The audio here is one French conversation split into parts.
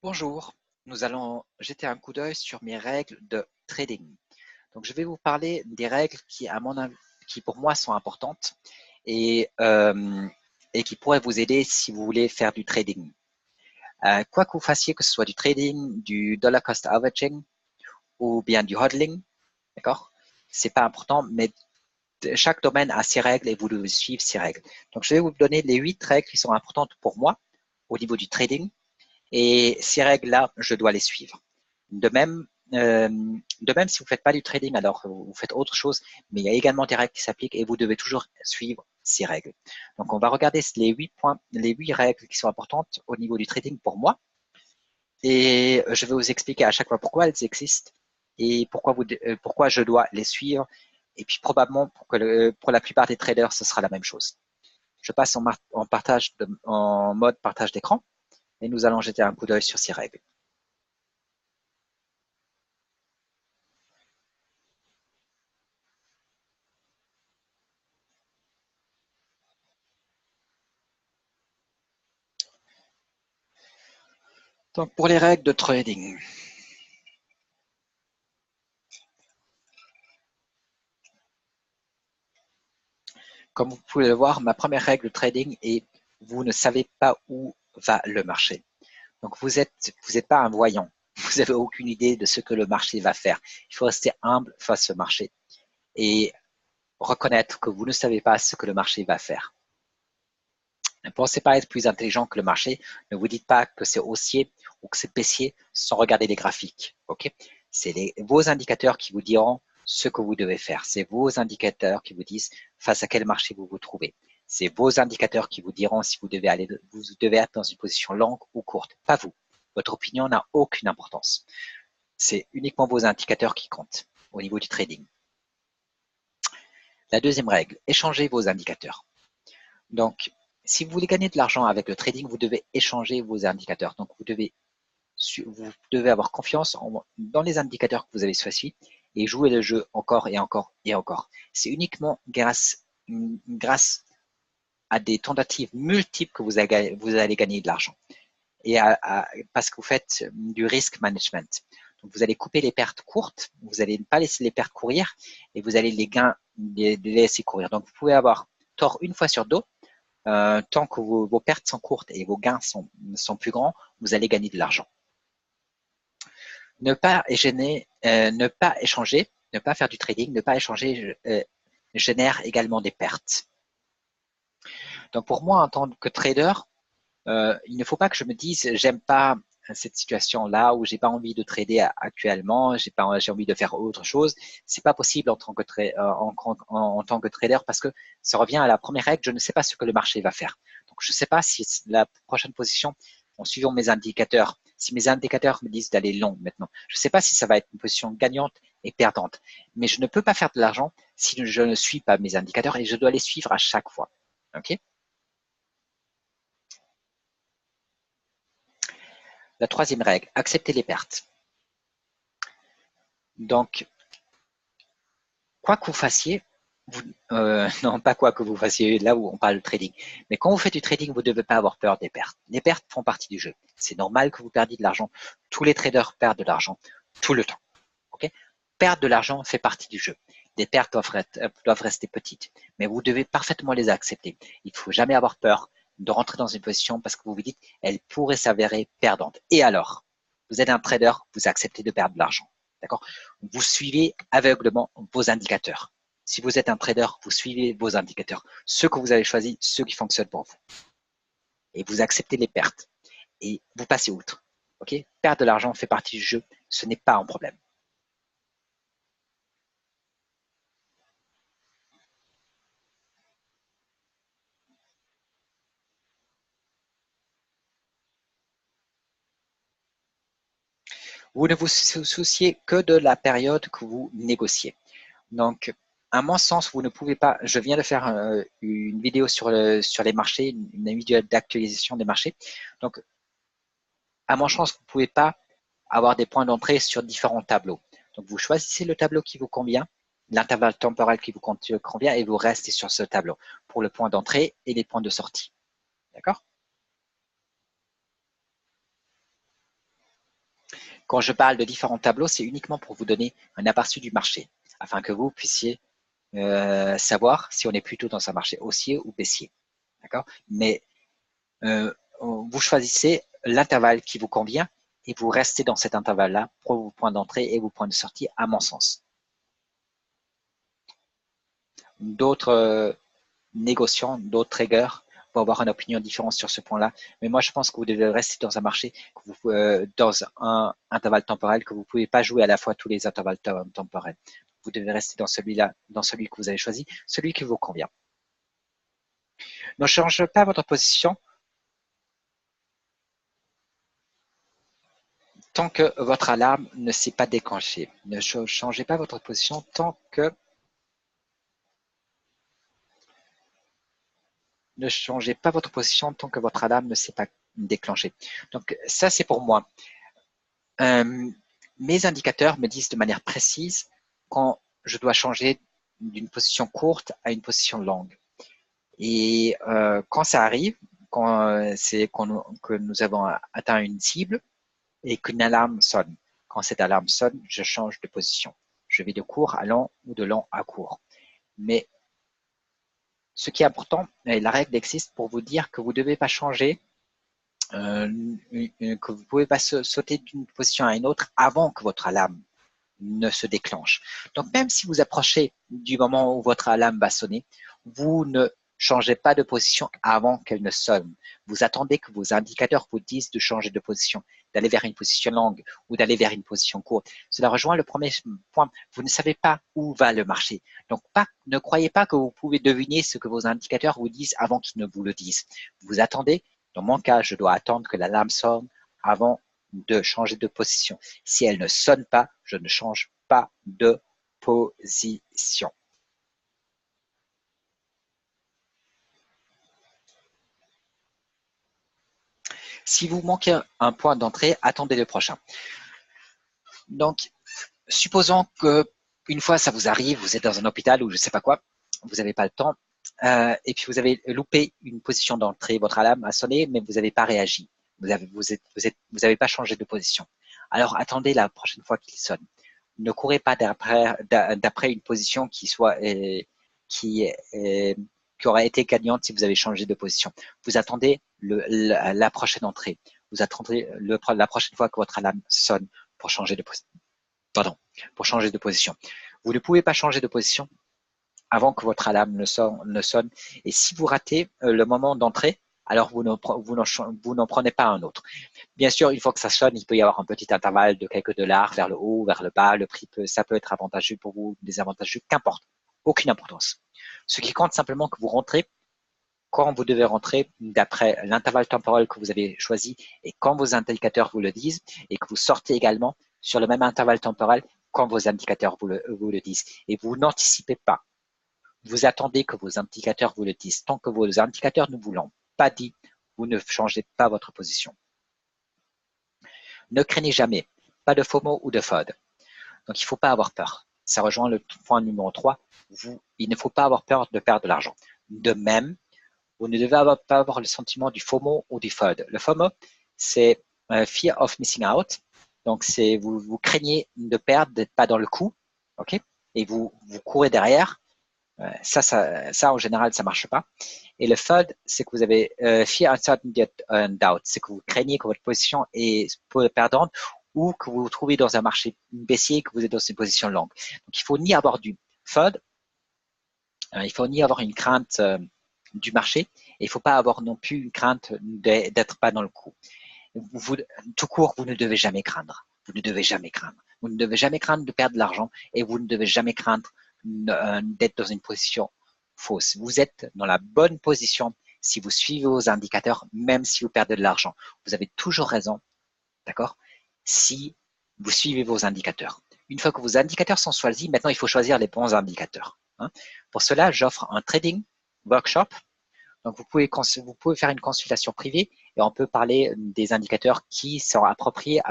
Bonjour, nous allons jeter un coup d'œil sur mes règles de trading. Donc, je vais vous parler des règles qui pour moi sont importantes et, euh, et qui pourraient vous aider si vous voulez faire du trading. Quoi que vous fassiez, que ce soit du trading, du dollar cost averaging ou bien du hodling, d'accord? C'est pas important, mais chaque domaine a ses règles et vous devez suivre ces règles. Donc, je vais vous donner les 8 règles qui sont importantes pour moi au niveau du trading. Et ces règles-là, je dois les suivre. De même, si vous ne faites pas du trading, alors vous faites autre chose, mais il y a également des règles qui s'appliquent et vous devez toujours suivre ces règles. Donc, on va regarder les 8 points, les 8 règles qui sont importantes au niveau du trading pour moi. Et je vais vous expliquer à chaque fois pourquoi elles existent et pourquoi je dois les suivre. Et puis, probablement, pour la plupart des traders, ce sera la même chose. Je passe en mode partage d'écran et nous allons jeter un coup d'œil sur ces règles. Donc, pour les règles de trading, comme vous pouvez le voir, ma première règle de trading est vous ne savez pas où va le marché. Donc, vous n'êtes pas un voyant. Vous n'avez aucune idée de ce que le marché va faire. Il faut rester humble face au marché et reconnaître que vous ne savez pas ce que le marché va faire. Ne pensez pas être plus intelligent que le marché. Ne vous dites pas que c'est haussier ou que c'est baissier sans regarder les graphiques. Ok? C'est vos indicateurs qui vous diront ce que vous devez faire. C'est vos indicateurs qui vous disent face à quel marché vous vous trouvez. C'est vos indicateurs qui vous diront si vous devez être dans une position longue ou courte. Pas vous. Votre opinion n'a aucune importance. C'est uniquement vos indicateurs qui comptent au niveau du trading. La deuxième règle, échangez vos indicateurs. Donc, si vous voulez gagner de l'argent avec le trading, vous devez échanger vos indicateurs. Donc, vous devez avoir confiance dans les indicateurs que vous avez choisis et jouer le jeu encore et encore et encore. C'est uniquement grâce à des tentatives multiples que vous allez gagner de l'argent. Et parce que vous faites du risk management. Donc, vous allez couper les pertes courtes, vous n'allez pas laisser les pertes courir et vous allez les laisser courir. Donc, vous pouvez avoir tort une fois sur deux. Tant que vos pertes sont courtes et vos gains sont plus grands, vous allez gagner de l'argent. Ne pas échanger, ne pas faire du trading, ne pas échanger génère également des pertes. Donc pour moi, en tant que trader, il ne faut pas que je me dise j'aime pas cette situation-là où j'ai pas envie de trader actuellement, j'ai envie de faire autre chose. C'est pas possible en tant que trader parce que ça revient à la première règle, je ne sais pas ce que le marché va faire. Donc je ne sais pas si la prochaine position, en suivant mes indicateurs, si mes indicateurs me disent d'aller long maintenant, je ne sais pas si ça va être une position gagnante et perdante. Mais je ne peux pas faire de l'argent si je ne suis pas mes indicateurs et je dois les suivre à chaque fois. OK? La troisième règle, accepter les pertes. Donc, quoi que vous fassiez, non pas quoi que vous fassiez là où on parle de trading, mais quand vous faites du trading, vous ne devez pas avoir peur des pertes. Les pertes font partie du jeu. C'est normal que vous perdiez de l'argent. Tous les traders perdent de l'argent tout le temps. Okay? Perdre de l'argent fait partie du jeu. Les pertes doivent rester petites, mais vous devez parfaitement les accepter. Il ne faut jamais avoir peur de rentrer dans une position parce que vous vous dites elle pourrait s'avérer perdante. Et alors, vous êtes un trader, vous acceptez de perdre de l'argent. D'accord? Vous suivez aveuglement vos indicateurs. Si vous êtes un trader, vous suivez vos indicateurs, ceux que vous avez choisis, ceux qui fonctionnent pour vous. Et vous acceptez les pertes. Et vous passez outre. Ok? Perdre de l'argent fait partie du jeu, ce n'est pas un problème. Vous ne vous souciez que de la période que vous négociez. Donc, à mon sens, vous ne pouvez pas. Je viens de faire une vidéo sur les marchés, une vidéo d'actualisation des marchés. Donc, à mon sens, vous ne pouvez pas avoir des points d'entrée sur différents tableaux. Donc, vous choisissez le tableau qui vous convient, l'intervalle temporel qui vous convient, et vous restez sur ce tableau pour le point d'entrée et les points de sortie. D'accord? Quand je parle de différents tableaux, c'est uniquement pour vous donner un aperçu du marché, afin que vous puissiez savoir si on est plutôt dans un marché haussier ou baissier. D'accord? Mais vous choisissez l'intervalle qui vous convient et vous restez dans cet intervalle-là pour vos points d'entrée et vos points de sortie, à mon sens. D'autres négociants, d'autres traders vont avoir une opinion différente sur ce point-là. Mais moi, je pense que vous devez rester dans un marché, dans un intervalle temporel, que vous ne pouvez pas jouer à la fois tous les intervalles temporels. Vous devez rester dans celui-là, dans celui que vous avez choisi, celui qui vous convient. Ne changez pas votre position tant que votre alarme ne s'est pas déclenchée. Ne changez pas votre position tant que votre alarme ne s'est pas déclenchée. Donc ça, c'est pour moi. Mes indicateurs me disent de manière précise quand je dois changer d'une position courte à une position longue. Et quand ça arrive, que nous avons atteint une cible et qu'une alarme sonne. Quand cette alarme sonne, je change de position. Je vais de court à long ou de long à court. Mais ce qui est important, et la règle existe pour vous dire que vous ne devez pas changer, que vous ne pouvez pas sauter d'une position à une autre avant que votre alarme ne se déclenche. Donc, même si vous approchez du moment où votre alarme va sonner, vous ne changez pas de position avant qu'elle ne sonne. Vous attendez que vos indicateurs vous disent de changer de position, d'aller vers une position longue ou d'aller vers une position courte. Cela rejoint le premier point. Vous ne savez pas où va le marché. Donc, ne croyez pas que vous pouvez deviner ce que vos indicateurs vous disent avant qu'ils ne vous le disent. Vous attendez. Dans mon cas, je dois attendre que l'alarme sonne avant de changer de position. Si elle ne sonne pas, je ne change pas de position. Si vous manquez un point d'entrée, attendez le prochain. Donc, supposons que une fois ça vous arrive, vous êtes dans un hôpital ou je ne sais pas quoi, vous n'avez pas le temps, et puis vous avez loupé une position d'entrée, votre alarme a sonné, mais vous n'avez pas réagi. Vous n'avez pas changé de position. Alors, attendez la prochaine fois qu'il sonne. Ne courez pas d'après une position qui aurait été gagnante si vous avez changé de position. Vous attendez la prochaine entrée. Vous attendez la prochaine fois que votre alarme sonne pour changer de position. Pour changer de position. Vous ne pouvez pas changer de position avant que votre alarme ne sonne. Et si vous ratez le moment d'entrée, alors vous n'en prenez pas un autre. Bien sûr, une fois que ça sonne, il peut y avoir un petit intervalle de quelques dollars vers le haut, vers le bas. Le prix ça peut être avantageux pour vous, désavantageux, qu'importe. Aucune importance. Ce qui compte simplement que vous rentrez quand vous devez rentrer d'après l'intervalle temporel que vous avez choisi et quand vos indicateurs vous le disent et que vous sortez également sur le même intervalle temporel quand vos indicateurs vous le disent. Et vous n'anticipez pas. Vous attendez que vos indicateurs vous le disent. Tant que vos indicateurs ne vous l'ont pas dit, vous ne changez pas votre position. Ne craignez jamais, pas de FOMO ou de FOD. Donc, il ne faut pas avoir peur. Ça rejoint le point numéro 3. Il ne faut pas avoir peur de perdre de l'argent. De même, vous ne devez pas avoir le sentiment du FOMO ou du FOD. Le FOMO, c'est Fear of Missing Out. Donc, c'est vous craignez de perdre, d'être pas dans le coup, ok? Et vous courez derrière. Ça, en général, ça marche pas. Et le FUD, c'est que vous avez Fear, Uncertainty and Doubt. C'est que vous craignez que votre position est perdante ou que vous vous trouvez dans un marché baissier, que vous êtes dans une position longue. Donc, il faut ni avoir du FUD, il faut ni avoir une crainte du marché, et il faut pas avoir non plus une crainte d'être pas dans le coup. Tout court, vous ne devez jamais craindre. Vous ne devez jamais craindre. Vous ne devez jamais craindre de perdre de l'argent et vous ne devez jamais craindre d'être dans une position fausse. Vous êtes dans la bonne position si vous suivez vos indicateurs, même si vous perdez de l'argent. Vous avez toujours raison, d'accord? Si vous suivez vos indicateurs. Une fois que vos indicateurs sont choisis, maintenant il faut choisir les bons indicateurs. Hein. Pour cela, j'offre un trading workshop. Donc, vous pouvez faire une consultation privée et on peut parler des indicateurs qui sont appropriés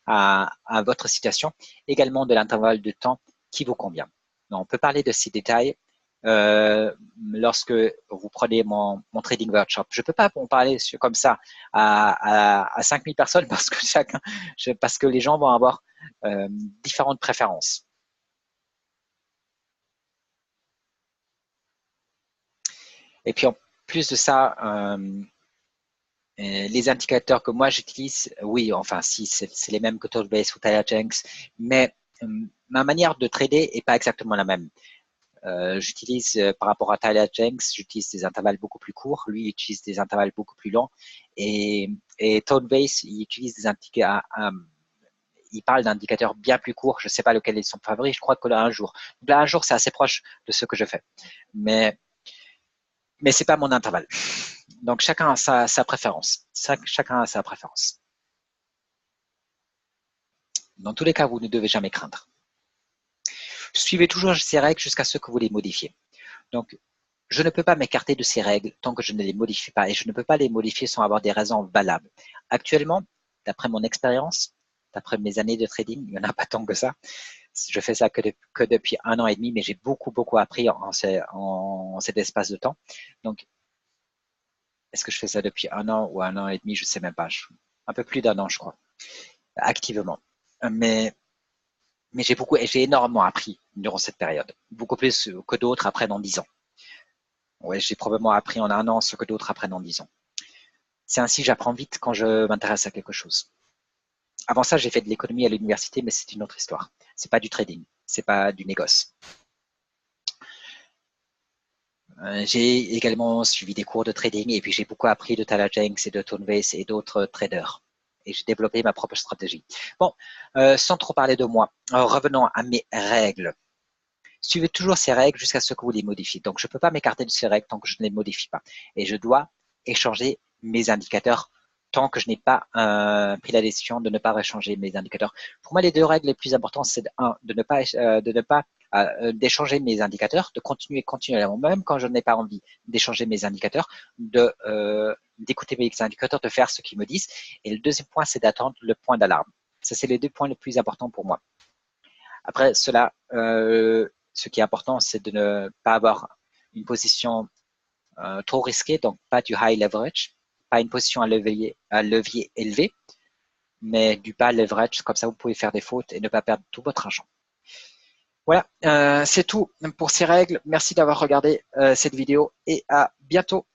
à votre situation, également de l'intervalle de temps qui vous convient. Donc, on peut parler de ces détails lorsque vous prenez mon trading workshop. Je ne peux pas en parler comme ça à 5000 personnes parce que les gens vont avoir différentes préférences. Et puis en plus de ça, les indicateurs que moi j'utilise, oui, enfin si c'est les mêmes que Topbase ou Tyler Jenks, mais ma manière de trader est pas exactement la même. J'utilise par rapport à Tyler Jenks, j'utilise des intervalles beaucoup plus courts. Lui, il utilise des intervalles beaucoup plus longs. Et Topbase, il utilise des indicateurs. Il parle d'indicateurs bien plus courts. Je ne sais pas lequel est son favori. Je crois que là un jour. Donc là un jour, c'est assez proche de ce que je fais. Mais c'est pas mon intervalle. Donc chacun a sa préférence. Chacun a sa préférence. Dans tous les cas, vous ne devez jamais craindre. Suivez toujours ces règles jusqu'à ce que vous les modifiez. Donc, je ne peux pas m'écarter de ces règles tant que je ne les modifie pas et je ne peux pas les modifier sans avoir des raisons valables. Actuellement, d'après mon expérience, d'après mes années de trading, il n'y en a pas tant que ça. Je fais ça que depuis 1 an et demi, mais j'ai beaucoup appris en cet espace de temps. Donc, est-ce que je fais ça depuis 1 an ou 1 an et demi? Je ne sais même pas. Un peu plus d'1 an, je crois, activement. Mais j'ai énormément appris durant cette période, beaucoup plus que d'autres apprennent en 10 ans. Ouais, j'ai probablement appris en 1 an ce que d'autres apprennent en 10 ans. C'est ainsi que j'apprends vite quand je m'intéresse à quelque chose. Avant ça, j'ai fait de l'économie à l'université, mais c'est une autre histoire. C'est pas du trading, c'est pas du négoce. J'ai également suivi des cours de trading et puis j'ai beaucoup appris de Tyler Jenks et de Topbase et d'autres traders. Et j'ai développé ma propre stratégie. Bon, sans trop parler de moi, revenons à mes règles. Suivez toujours ces règles jusqu'à ce que vous les modifiez. Donc, je ne peux pas m'écarter de ces règles tant que je ne les modifie pas. Et je dois échanger mes indicateurs tant que je n'ai pas pris la décision de ne pas réchanger mes indicateurs. Pour moi, les 2 règles les plus importantes, c'est de ne pas d'échanger mes indicateurs, de continuer même quand je n'ai pas envie d'échanger mes indicateurs, d'écouter mes indicateurs, de faire ce qu'ils me disent. Et le deuxième point, c'est d'attendre le point d'alarme. Ça, c'est les 2 points les plus importants pour moi. Après cela, ce qui est important, c'est de ne pas avoir une position trop risquée, donc pas du high leverage, pas une position à levier élevé, mais du bas leverage, comme ça vous pouvez faire des fautes et ne pas perdre tout votre argent. Voilà, c'est tout pour ces règles. Merci d'avoir regardé cette vidéo et à bientôt.